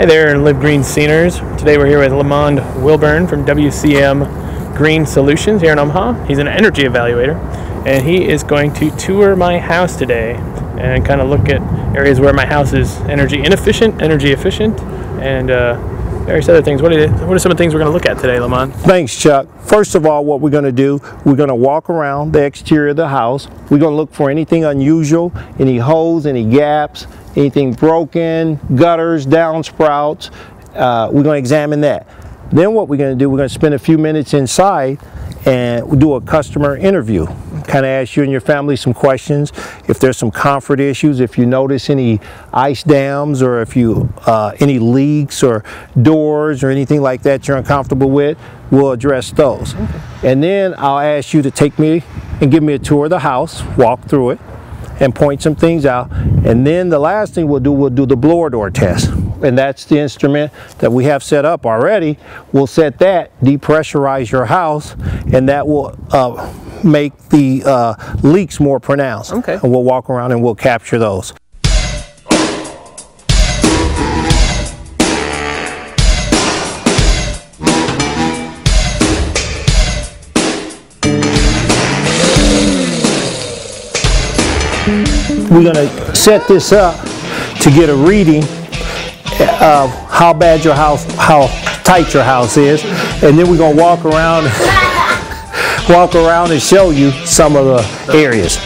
Hi there, Live Green Sceners. Today we're here with Lamond Wilburn from WCM Green Solutions here in Omaha. He's an energy evaluator, and he is going to tour my house today and kind of look at areas where my house is energy inefficient, energy efficient, and various other things. What are some of the things we're going to look at today, Lamond? Thanks, Chuck. First of all, what we're going to do, we're going to walk around the exterior of the house. We're going to look for anything unusual, any holes, any gaps, anything broken, gutters, downspouts. We're going to examine that. Then what we're going to do, we're going to spend a few minutes inside and we'll do a customer interview. Kind of ask you and your family some questions. If there's some comfort issues, if you notice any ice dams, or if you any leaks or doors or anything like that you're uncomfortable with, we'll address those. Okay. And then I'll ask you to take me and give me a tour of the house, walk through it, and point some things out. And then the last thing we'll do the blower door test. And that's the instrument that we have set up already. We'll set that, depressurize your house, and that will make the leaks more pronounced. Okay. And we'll walk around and we'll capture those. We're going to set this up to get a reading of how bad your house, how tight your house is, and then we're going to walk around and show you some of the areas.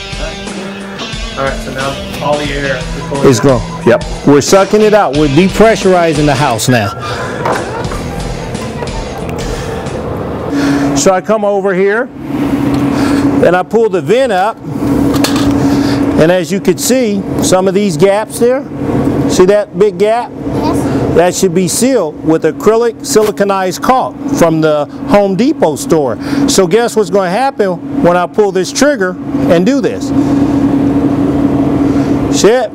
All right, so now all the air is going. Yep, we're sucking it out. We're depressurizing the house now. So I come over here and I pull the vent up. And as you can see, some of these gaps there, see that big gap? Yes. That should be sealed with acrylic siliconized caulk from the Home Depot store. So guess what's going to happen when I pull this trigger and do this? Shit.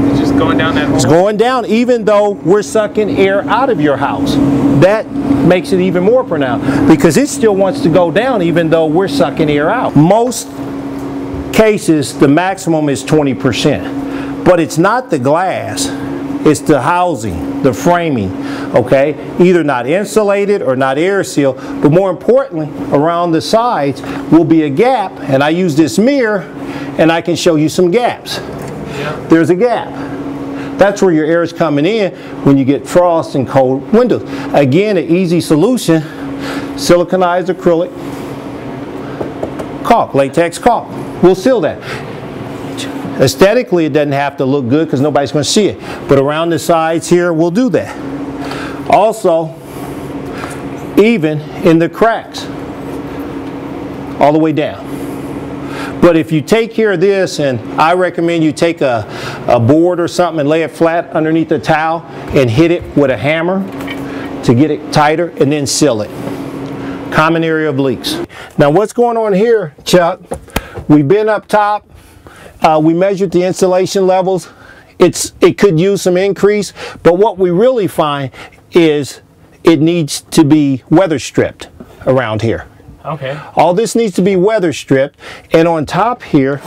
It's just going down that hole? It's going down even though we're sucking air out of your house. That makes it even more pronounced because it still wants to go down even though we're sucking air out. Most cases the maximum is 20%, but it's not the glass, it's the housing, the framing, okay? Either not insulated or not air sealed, but more importantly around the sides will be a gap, and I use this mirror and I can show you some gaps. Yeah. There's a gap. That's where your air is coming in when you get frost and cold windows. Again, an easy solution, siliconized acrylic caulk, latex caulk. We'll seal that. Aesthetically, it doesn't have to look good because nobody's going to see it. But around the sides here, we'll do that. Also, even in the cracks, all the way down. But if you take care of this, and I recommend you take a board or something and lay it flat underneath the towel and hit it with a hammer to get it tighter and then seal it. Common area of leaks. Now what's going on here, Chuck? We've been up top. We measured the insulation levels. It could use some increase, but what we really find is it needs to be weather stripped around here. Okay. All this needs to be weather stripped, and on top here,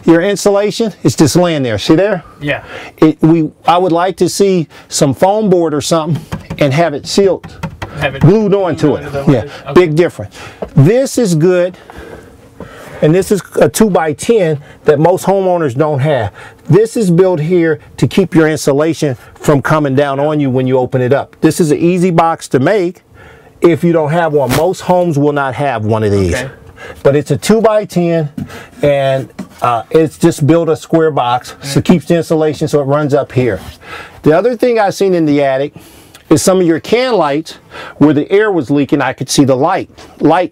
your insulation is just laying there. See there? Yeah. I would like to see some foam board or something and have it sealed, glued onto it. Yeah, okay. Big difference. This is good, and this is a 2x10 that most homeowners don't have. This is built here to keep your insulation from coming down on you when you open it up. This is an easy box to make. If you don't have one, most homes will not have one of these. Okay. But it's a 2x10 and it's just built a square box, so it keeps the insulation so it runs up here. The other thing I've seen in the attic is some of your can lights where the air was leaking. I could see the light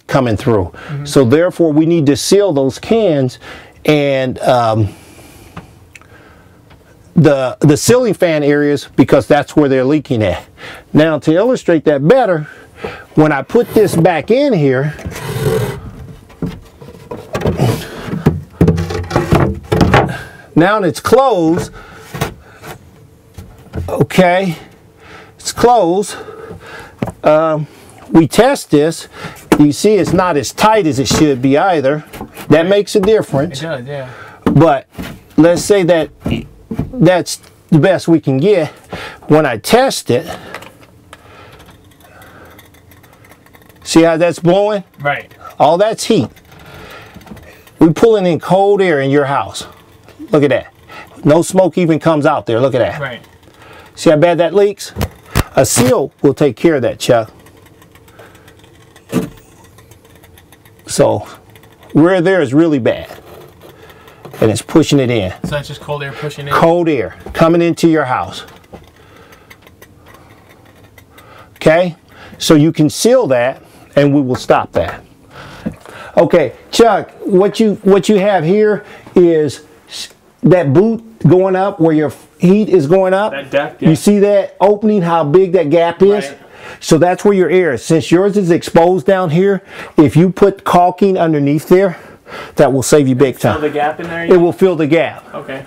coming through. Mm-hmm. So therefore we need to seal those cans, and the ceiling fan areas, because that's where they're leaking at. Now to illustrate that better, when I put this back in here, now it's closed, okay, it's closed. We test this, you see it's not as tight as it should be either. That makes a difference. It does, yeah. But let's say that that's the best we can get. When I test it, see how that's blowing? Right. All that's heat. We're pulling in cold air in your house. Look at that. No smoke even comes out there. Look at that. Right. See how bad that leaks? A seal will take care of that, Chuck. So where there is really bad, and it's pushing it in. So that's just cold air pushing in? Cold air coming into your house. Okay? So you can seal that, and we will stop that. Okay, Chuck, what you have here is that boot going up where your heat is going up. That depth, yeah. You see that opening, how big that gap is? Right. So that's where your air is. Since yours is exposed down here, if you put caulking underneath there, that will save you big time. Fill the gap in there? It will fill the gap. Okay.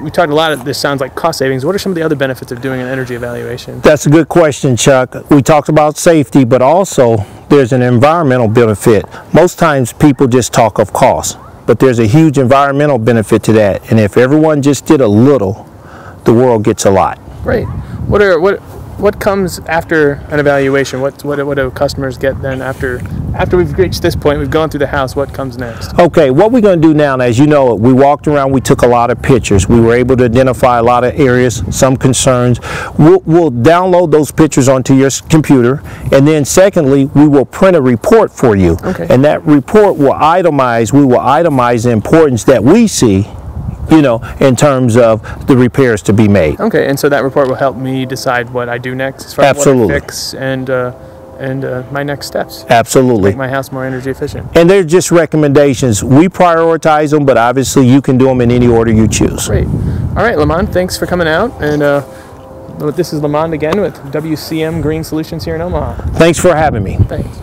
We talked a lot of this, sounds like cost savings. What are some of the other benefits of doing an energy evaluation? That's a good question, Chuck. We talked about safety, but also there's an environmental benefit. Most times people just talk of cost, but there's a huge environmental benefit to that. And if everyone just did a little, the world gets a lot. Great. What comes after an evaluation? What do customers get then after we've reached this point, we've gone through the house, what comes next? Okay, what we're going to do now, as you know, we walked around, we took a lot of pictures. We were able to identify a lot of areas, some concerns. We'll download those pictures onto your computer, and then secondly, we will print a report for you. Okay. And that report will itemize the importance that we see, you know, in terms of the repairs to be made. Okay, and so that report will help me decide what I do next as far as what I fix and my next steps. Absolutely. To make my house more energy efficient. And they're just recommendations. We prioritize them, but obviously you can do them in any order you choose. Great. All right, Lamond, thanks for coming out. And this is Lamond again with WCM Green Solutions here in Omaha. Thanks for having me. Thanks.